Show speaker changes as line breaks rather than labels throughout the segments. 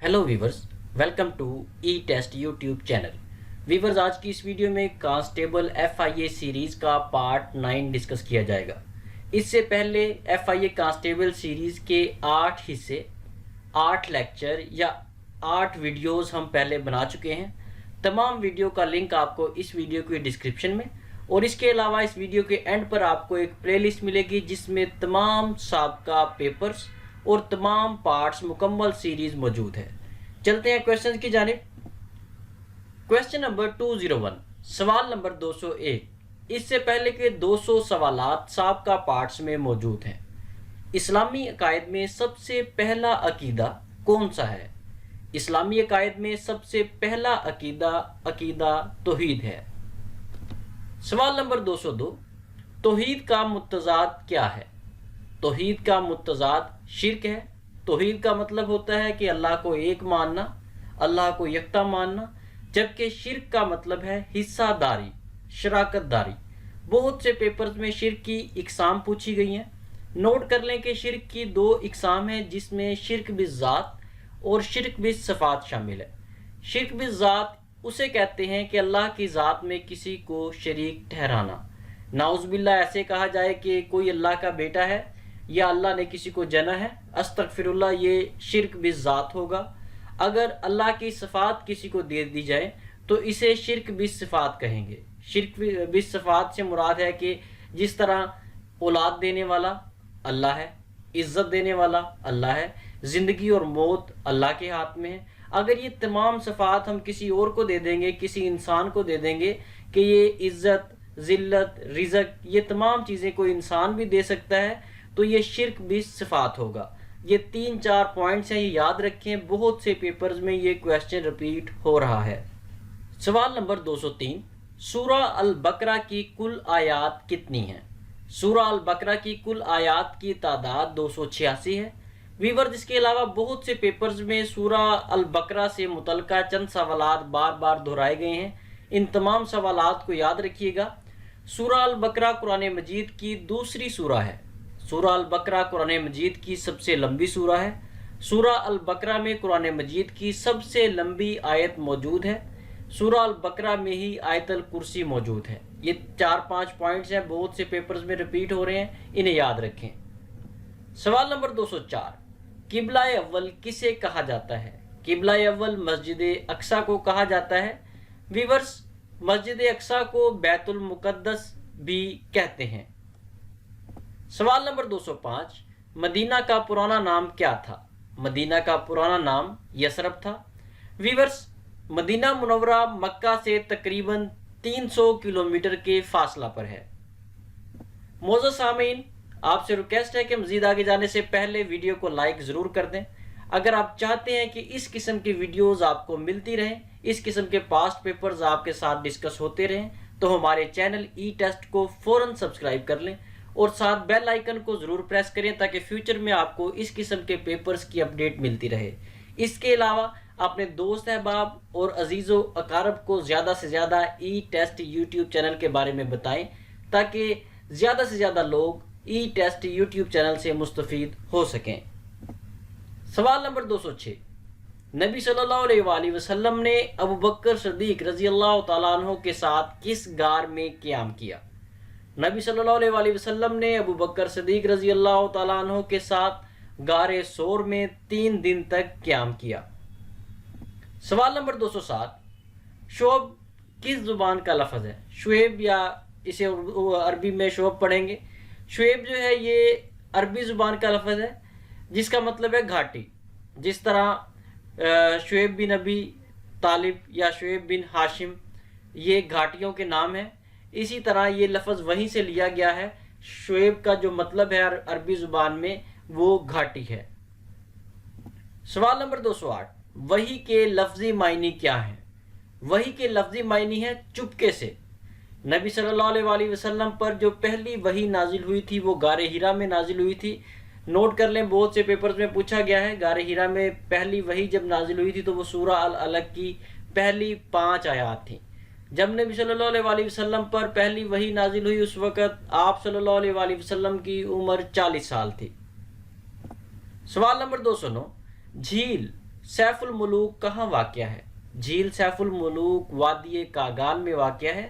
Hello viewers, welcome to E test YouTube channel. Viewers, आज की इस वीडियो में कांस्टेबल एफआईए सीरीज़ का पार्ट 9 डिस्कस किया जाएगा। इससे पहले एफआईए कांस्टेबल सीरीज़ के 8 हिस्से, 8 लेक्चर या 8 वीडियोस हम पहले बना चुके हैं। तमाम वीडियो का लिंक आपको इस वीडियो के डिस्क्रिप्शन में और इसके अलावा इस वीडियो के एंड पर आपको एक प्लेलिस्ट मिलेगी जिसमें तमाम साबका पेपर्स और तमाम पार्ट्स मुकम्मल सीरीज मौजूद है। चलते हैं क्वेश्चन की जानिब। क्वेश्चन नंबर 201, सवाल नंबर 201। इससे पहले के 200 सवालात साबका पार्ट्स में मौजूद हैं। इस्लामी अकायद में सबसे पहला अकीदा कौन सा है? इस्लामी अकायद में सबसे पहला अकीदा तौहीद है। सवाल नंबर 202, तौहीद का मुत्तज़ाद क्या है? तौहीद का मुत्तज़ाद शिर्क है। तौहीद का मतलब होता है कि अल्लाह को एक मानना, अल्लाह को यकता मानना, जबकि शिर्क का मतलब है हिस्सादारी, शराकतदारी। बहुत से पेपर्स में शिर्क की इकसाम पूछी गई हैं। नोट कर लें कि शिर्क की 2 इकसाम हैं जिसमें शिर्क बिज़ात और शिर्क बिस्सिफ़ात शामिल है। शिर्क बिज़ात उसे कहते हैं कि अल्लाह की ज़ात में किसी को शरीक ठहराना। नाउज़ुबिल्लाह ऐसे कहा जाए कि कोई अल्लाह का बेटा है या अल्लाह ने किसी को जना है, अस्तगफिरुल्लाह, ये शिर्क बिज़ात होगा। अगर अल्लाह की सिफ़ात किसी को दे दी जाए तो इसे शिर्क बिस्सिफ़ात कहेंगे। शिर्क बिस्सिफ़ात से मुराद है कि जिस तरह औलाद देने वाला अल्लाह है, इज़्ज़त देने वाला अल्लाह है, ज़िंदगी और मौत अल्लाह के हाथ में है। अगर ये तमाम सिफ़ात हम किसी और को दे देंगे, किसी इंसान को दे देंगे कि ये इज़्ज़त, ज़िल्लत, रिज़्क़, ये तमाम चीज़ें कोई इंसान भी दे सकता है, तो ये शिर्क बिस्सिफ़ात होगा। ये 3-4 पॉइंट्स हैं, ये याद रखें। बहुत से पेपर्स में ये क्वेश्चन रिपीट हो रहा है। सवाल नंबर 203, सूरा अल बकरा की कुल आयात कितनी हैं? सूरा अल बकरा की कुल आयात की तादाद 286 है। वीवर, इसके अलावा बहुत से पेपर्स में सूरा अल बकरा से मुतल्लिका चंद सवालात बार बार दोहराए गए हैं। इन तमाम सवालात को याद रखिएगा। सूरा अल बकरा कुरान मजीद की दूसरी सूरा है। सूरा अल बकरा कुरान मजीद की सबसे लंबी सूरा है। सूरा अल बकरा में कुरान मजीद की सबसे लंबी आयत मौजूद है। सूरा अल बकरा में ही आयतल कुर्सी मौजूद है। ये 4-5 पॉइंट्स हैं, बहुत से पेपर्स में रिपीट हो रहे हैं, इन्हें याद रखें। सवाल नंबर 204, किबला अव्वल किसे कहा जाता है? किबला अव्वल मस्जिद अक्सा को कहा जाता है। वीवर्स, मस्जिद अक्सा को बैतुल मुक़द्दस भी कहते हैं। सवाल नंबर 205, मदीना का पुराना नाम क्या था? मदीना का पुराना नाम यसरब था। वीवर्स, मदीना मुनव्वरा मक्का से तकरीबन 300 किलोमीटर के फासला पर है। मोअज़्ज़ज़ सामीन, आपसे रिक्वेस्ट है कि मज़ीद आगे जाने से पहले वीडियो को लाइक ज़रूर कर दें। अगर आप चाहते हैं कि इस किस्म की वीडियोज़ आपको मिलती रहें, इस किस्म के पास्ट पेपर्स आपके साथ डिस्कस होते रहें, तो हमारे चैनल ई टेस्ट को फ़ौरन सब्सक्राइब कर लें और साथ बेल आइकन को ज़रूर प्रेस करें ताकि फ्यूचर में आपको इस किस्म के पेपर्स की अपडेट मिलती रहे। इसके अलावा अपने दोस्त अहबाब और अजीज़ो अकारब को ज़्यादा से ज़्यादा ई टेस्ट यूट्यूब चैनल के बारे में बताएं ताकि ज़्यादा से ज़्यादा लोग ई टेस्ट यूट्यूब चैनल से मुस्तफ़ीद हो सकें। सवाल नंबर 206, नबी सल्लल्लाहु अलैहि वसल्लम ने अबू बकर सिद्दीक़ रज़ी अल्लाह तआला अन्हु के साथ किस गार में क़याम किया? नबी सल्लल्लाहु अलैहि वसल्लम ने अबू बकर सिद्दीक़ रज़ी अल्लाह तआला अन्हु के साथ गारे सोर में 3 दिन तक क़याम किया। सवाल नंबर 207, शोब किस ज़ुबान का लफ्ज़ है? शुएब, या इसे अरबी में शोब पढ़ेंगे। शुएब जो है ये अरबी ज़ुबान का लफ्ज़ है जिसका मतलब है घाटी। जिस तरह शुएब बिन अबी तालिब या शुएब बिन हाशिम ये घाटियों के नाम हैं, इसी तरह ये लफ्ज़ वहीं से लिया गया है। शुएब का जो मतलब है अरबी ज़ुबान में वो घाटी है। सवाल नंबर 208, वही के लफ्ज़ी मायनी क्या है? वही के लफ्ज़ी मायनी है चुपके से। नबी सल्लल्लाहु अलैहि वसल्लम पर जो पहली वही नाजिल हुई थी वो गारे हिरा में नाजिल हुई थी। नोट कर लें, बहुत से पेपर्स में पूछा गया है गारे हिरा में पहली वही जब नाजिल हुई थी तो वो सूरा अल अलग की पहली 5 आयात थी। जब नबी सल्लल्लाहु अलैहि वसल्लम पर पहली वही नाजिल हुई उस वक़्त आप सल्लल्लाहु अलैहि वसल्लम की उम्र 40 साल थी। सवाल नंबर 209, झील سیف الملوک کہاں واقع ہے؟ جھیل سیف الملوک وادی کاگان میں واقع ہے۔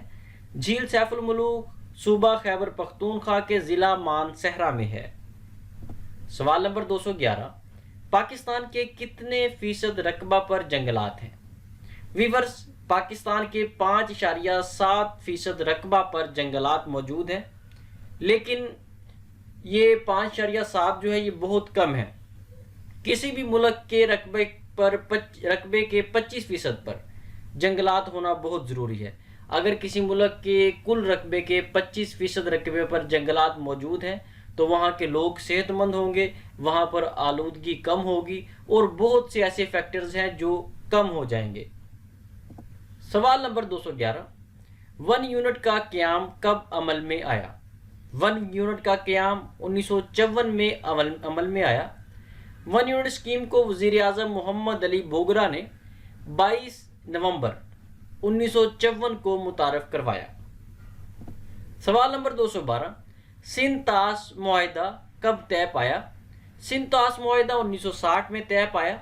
جھیل سیف الملوک صوبہ خیبر پختونخوا کے ضلع مان صحرا میں ہے۔ سوال نمبر 211، پاکستان کے کتنے فیصد رقبہ پر جنگلات ہیں؟ ویورز، پاکستان کے 5.7% رقبہ پر جنگلات موجود ہیں، لیکن یہ 5.7 جو ہے یہ بہت کم ہے۔ کسی بھی ملک کے رقبے کے 25% پر جنگلات ہونا بہت ضروری ہے۔ اگر کسی ملک کے کل رقبے کے 25% رقبے پر جنگلات موجود ہیں تو وہاں کے لوگ صحت مند ہوں گے، وہاں پر آلودگی کم ہوگی اور بہت سے ایسے فیکٹرز ہیں جو کم ہو جائیں گے۔ سوال نمبر 211، 1 یونٹ کا قیام کب عمل میں آیا؟ 1 یونٹ کا قیام 1954 میں عمل میں آیا۔ 1 یونٹ اسکیم کو وزیر اعظم محمد علی بوگرا نے 22 نومبر 1954 کو متعارف کروایا۔ سوال نمبر 212، سندھ طاس معاہدہ کب طے پایا؟ سندھ طاس معاہدہ 1960 میں طے پایا۔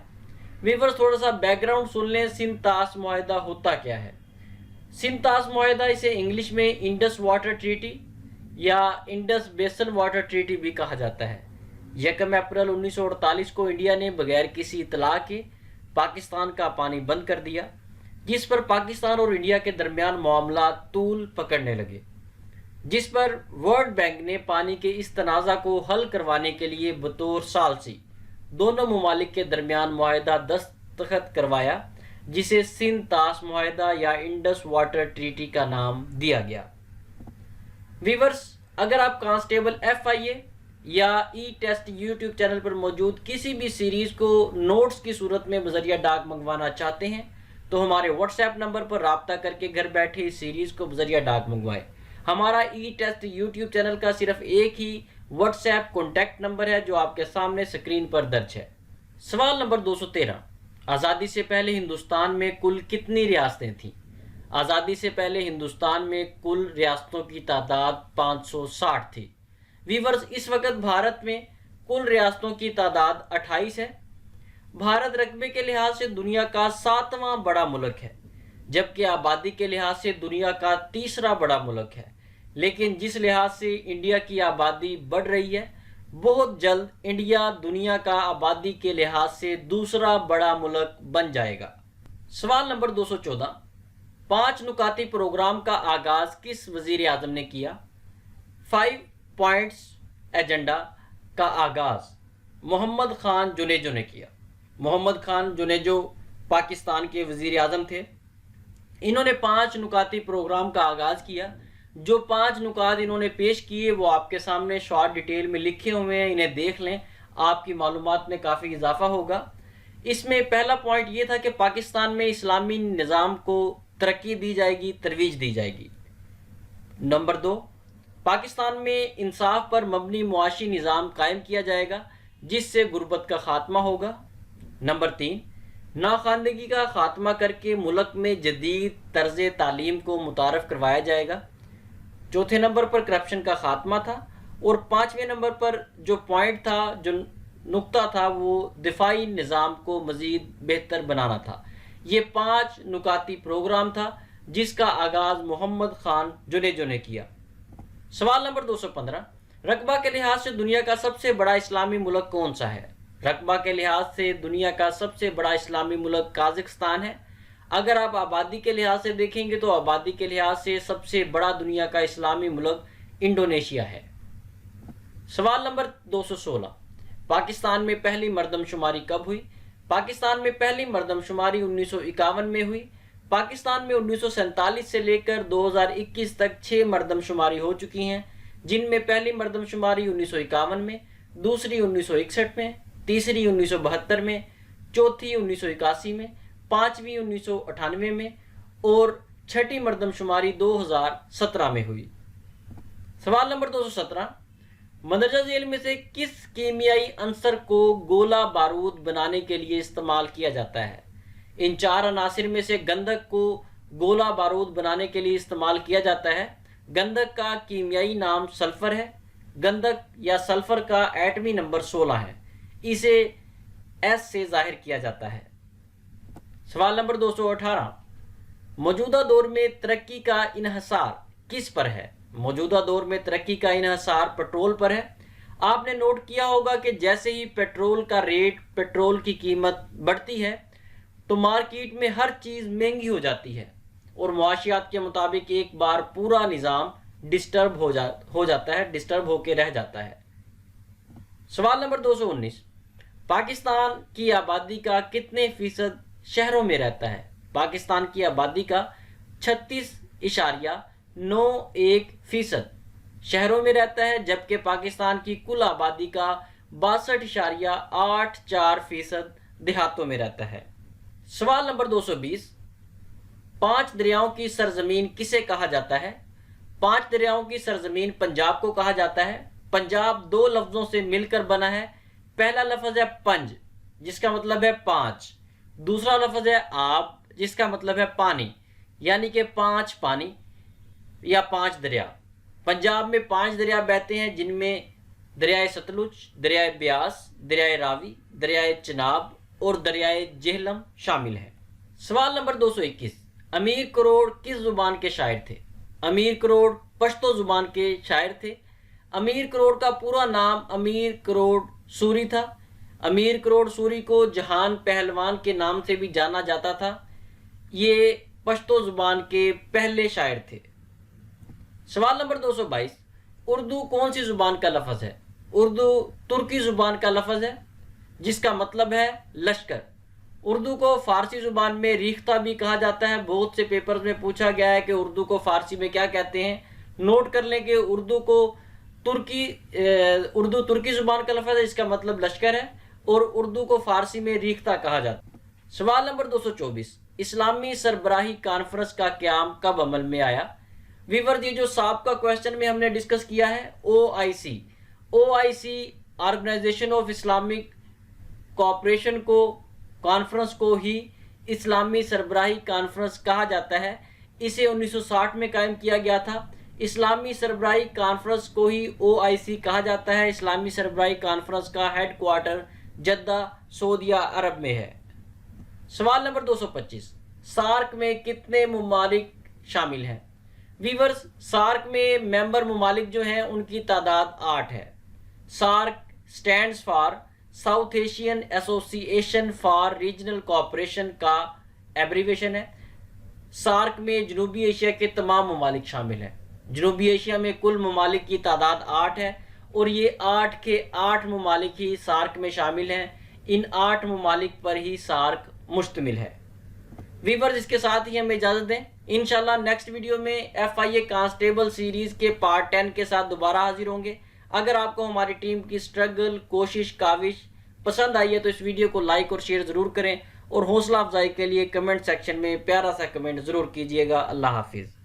ویورز، تھوڑا سا بیک گراؤنڈ سن لیں، سندھ طاس معاہدہ ہوتا کیا ہے؟ سندھ طاس معاہدہ اسے انگلش میں انڈس واٹر ٹریٹی یا انڈس بیسن واٹر ٹریٹی بھی کہا جاتا ہے۔ 1 اپریل 1948 کو انڈیا نے بغیر کسی اطلاع کے پاکستان کا پانی بند کر دیا، جس پر پاکستان اور انڈیا کے درمیان معاملات طول پکڑنے لگے، جس پر ورلڈ بینک نے پانی کے اس تنازع کو حل کروانے کے لیے بطور ثالثی دونوں ممالک کے درمیان معاہدہ دستخط کروایا، جسے سندھ طاس معاہدہ یا انڈس واٹر ٹریٹی کا نام دیا گیا۔ ویورز، اگر آپ کانسٹیبل FIA یا ای ٹیسٹ یوٹیوب چینل پر موجود کسی بھی سیریز کو نوٹس کی صورت میں بذریعہ ڈاک منگوانا چاہتے ہیں تو ہمارے واٹس ایپ نمبر پر رابطہ کر کے گھر بیٹھے اس سیریز کو بذریعہ ڈاک منگوائیں۔ ہمارا ای ٹیسٹ یوٹیوب چینل کا صرف ایک ہی واٹس ایپ کانٹیکٹ نمبر ہے جو آپ کے سامنے سکرین پر درج ہے۔ سوال نمبر 213، آزادی سے پہلے ہندوستان میں کل کتنی ریاستیں تھیں؟ آزادی سے پہلے ہندوستان میں کل ریاستوں کی تعداد 560 تھی۔ ویورز، اس وقت بھارت میں کل ریاستوں کی تعداد 28 ہے۔ بھارت رقبے کے لحاظ سے دنیا کا 7واں بڑا ملک ہے، جبکہ آبادی کے لحاظ سے دنیا کا 3را بڑا ملک ہے، لیکن جس لحاظ سے انڈیا کی آبادی بڑھ رہی ہے، بہت جلد انڈیا دنیا کا آبادی کے لحاظ سے 2 بڑا ملک بن جائے گا۔ سوال نمبر 214، 5 نکاتی پروگرام کا آغاز کس وزیر اعظم نے کیا؟ 5 پوائنٹس ایجنڈا کا آغاز محمد خان جنیجو نے کیا۔ محمد خان جنیجو پاکستان کے وزیر اعظم تھے۔ انہوں نے 5 نکاتی پروگرام کا آغاز کیا۔ جو 5 نکات انہوں نے پیش کیے وہ آپ کے سامنے شارٹ ڈیٹیل میں لکھے ہوئے ہیں، انہیں دیکھ لیں، آپ کی معلومات میں کافی اضافہ ہوگا۔ اس میں پہلا پوائنٹ یہ تھا کہ پاکستان میں اسلامی نظام کو ترقی دی جائے گی، ترویج دی جائے گی۔ نمبر 2، پاکستان میں انصاف پر مبنی معاشی نظام قائم کیا جائے گا جس سے غربت کا خاتمہ ہوگا۔ نمبر 3، ناخواندگی کا خاتمہ کر کے ملک میں جدید طرز تعلیم کو متعارف کروایا جائے گا۔ چوتھے نمبر پر کرپشن کا خاتمہ تھا، اور 5ویں نمبر پر جو پوائنٹ تھا، جو نقطہ تھا، وہ دفاعی نظام کو مزید بہتر بنانا تھا۔ یہ 5 نکاتی پروگرام تھا جس کا آغاز محمد خان جنیجو نے کیا۔ سوال نمبر 215، رقبہ کے لحاظ سے دنیا کا سب سے بڑا اسلامی ملک کون سا ہے؟ رقبہ کے لحاظ سے دنیا کا سب سے بڑا اسلامی ملک قازقستان ہے۔ اگر آپ آبادی کے لحاظ سے دیکھیں گے تو آبادی کے لحاظ سے سب سے بڑا دنیا کا اسلامی ملک انڈونیشیا ہے۔ سوال نمبر 216، پاکستان میں پہلی مردم شماری کب ہوئی؟ پاکستان میں پہلی مردم شماری 1951 میں ہوئی۔ پاکستان میں 1947 سے لے کر 2021 تک 6 مردم شماری ہو چکی ہیں، جن میں پہلی مردم شماری 1951 میں، دوسری 1961 میں، تیسری 1972 میں، چوتھی 1981 میں، پانچویں 1998 میں اور چھٹی مردم شماری 2017 میں ہوئی۔ سوال نمبر 217، مندرجہ ذیل میں سے کس کیمیائی عنصر کو گولہ بارود بنانے کے لیے استعمال کیا جاتا ہے؟ ان 4 عناصر میں سے گندھک کو گولہ بارود بنانے کے لیے استعمال کیا جاتا ہے۔ گندھک کا کیمیائی نام سلفر ہے۔ گندھک یا سلفر کا ایٹمی نمبر 16 ہے۔ اسے ایس سے ظاہر کیا جاتا ہے۔ सवाल नंबर 218, मौजूदा दौर में तरक्की का इन्हिसार किस पर है? मौजूदा दौर में तरक्की का इन्हिसार पेट्रोल पर है। आपने नोट किया होगा कि जैसे ही पेट्रोल का रेट, पेट्रोल की कीमत बढ़ती है तो मार्केट में हर चीज़ महंगी हो जाती है और मुआशियात के मुताबिक एक बार पूरा निज़ाम डिस्टर्ब हो जाता है, डिस्टर्ब होकर रह जाता है। सवाल नंबर 219, पाकिस्तान की आबादी का कितने फीसद शहरों में रहता है? पाकिस्तान की आबादी का 36.91% शहरों में रहता है, जबकि पाकिस्तान की कुल आबादी का 62.84% देहातों में रहता है। सवाल नंबर 220, 5 दरियाओं की सरजमीन किसे कहा जाता है? 5 दरियाओं की सरजमीन पंजाब को कहा जाता है। पंजाब 2 लफ्जों से मिलकर बना है। पहला लफ्ज है पंज, जिसका मतलब है 5। दूसरा लफ्ज है आब, जिसका मतलब है पानी, यानी कि 5 पानी या 5 दरिया। पंजाब में 5 दरिया बहते हैं, जिनमें दरियाए सतलुज, दरियाए ब्यास, दरियाए रावी, दरियाए चिनाब और दरियाए जेहलम शामिल हैं। सवाल नंबर 221, अमीर करोड़ किस जुबान के शायर थे? अमीर करोड़ पश्तो जुबान के शायर थे। अमीर करोड़ का पूरा नाम अमीर करोड़ सूरी था। अमीर करोड़ सूरी को जहान पहलवान के नाम से भी जाना जाता था। ये पश्तो जुबान के पहले शायर थे। सवाल नंबर 222, उर्दू कौन सी जुबान का लफ्ज़ है? उर्दू तुर्की जुबान का लफ्ज़ है, जिसका मतलब है लश्कर। उर्दू को फ़ारसी ज़ुबान में रीख्ता भी कहा जाता है। बहुत से पेपर्स में पूछा गया है कि उर्दू को फ़ारसी में क्या कहते हैं। नोट कर लें कि उर्दू तुर्की ज़ुबान का लफ्ज़ है, इसका मतलब लश्कर है, और उर्दू को फ़ारसी में रीख्ता कहा जाता है। सवाल नंबर 224, इस्लामी सरबराही कॉन्फ्रेंस का क़याम कब अमल में आया? वीवर, ये जो साबका क्वेश्चन में हमने डिस्कस किया है, OIC Organisation of Islamic Cooperation को, कॉन्फ्रेंस को ही इस्लामी सरबराही कॉन्फ्रेंस कहा जाता है। इसे 1960 में कायम किया गया था। इस्लामी सरबराही कॉन्फ्रेंस को ही OIC कहा जाता है। इस्लामी सरबराही कॉन्फ्रेंस का हेड क्वार्टर जद्दा, सऊदी अरब में है। सवाल नंबर 225, सार्क में कितने मुमालिक शामिल हैं? वीवर्स, सार्क में मेंबर मुमालिक जो हैं उनकी तादाद 8 है। SAARC stands for South Asian Association for Regional Cooperation का एब्रीवेशन है। सार्क में जनूबी एशिया के तमाम ममालिक शामिल हैं। जनूबी एशिया में कुल ममालिक की तादाद 8 है और ये 8 के 8 ममालिक ही सार्क में शामिल हैं। इन 8 ममालिक पर ही सार्क मुश्तमिल है। वीवर्स, इसके साथ ही हमें इजाज़त दें। इंशाल्लाह नेक्स्ट वीडियो में FIA कांस्टेबल सीरीज़ के पार्ट 10 के साथ दोबारा हाजिर होंगे। अगर आपको हमारी टीम की स्ट्रगल, कोशिश, काविश पसंद आई है तो इस वीडियो को लाइक और शेयर ज़रूर करें और हौसला अफजाई के लिए कमेंट सेक्शन में प्यारा सा कमेंट ज़रूर कीजिएगा। अल्लाह हाफिज़।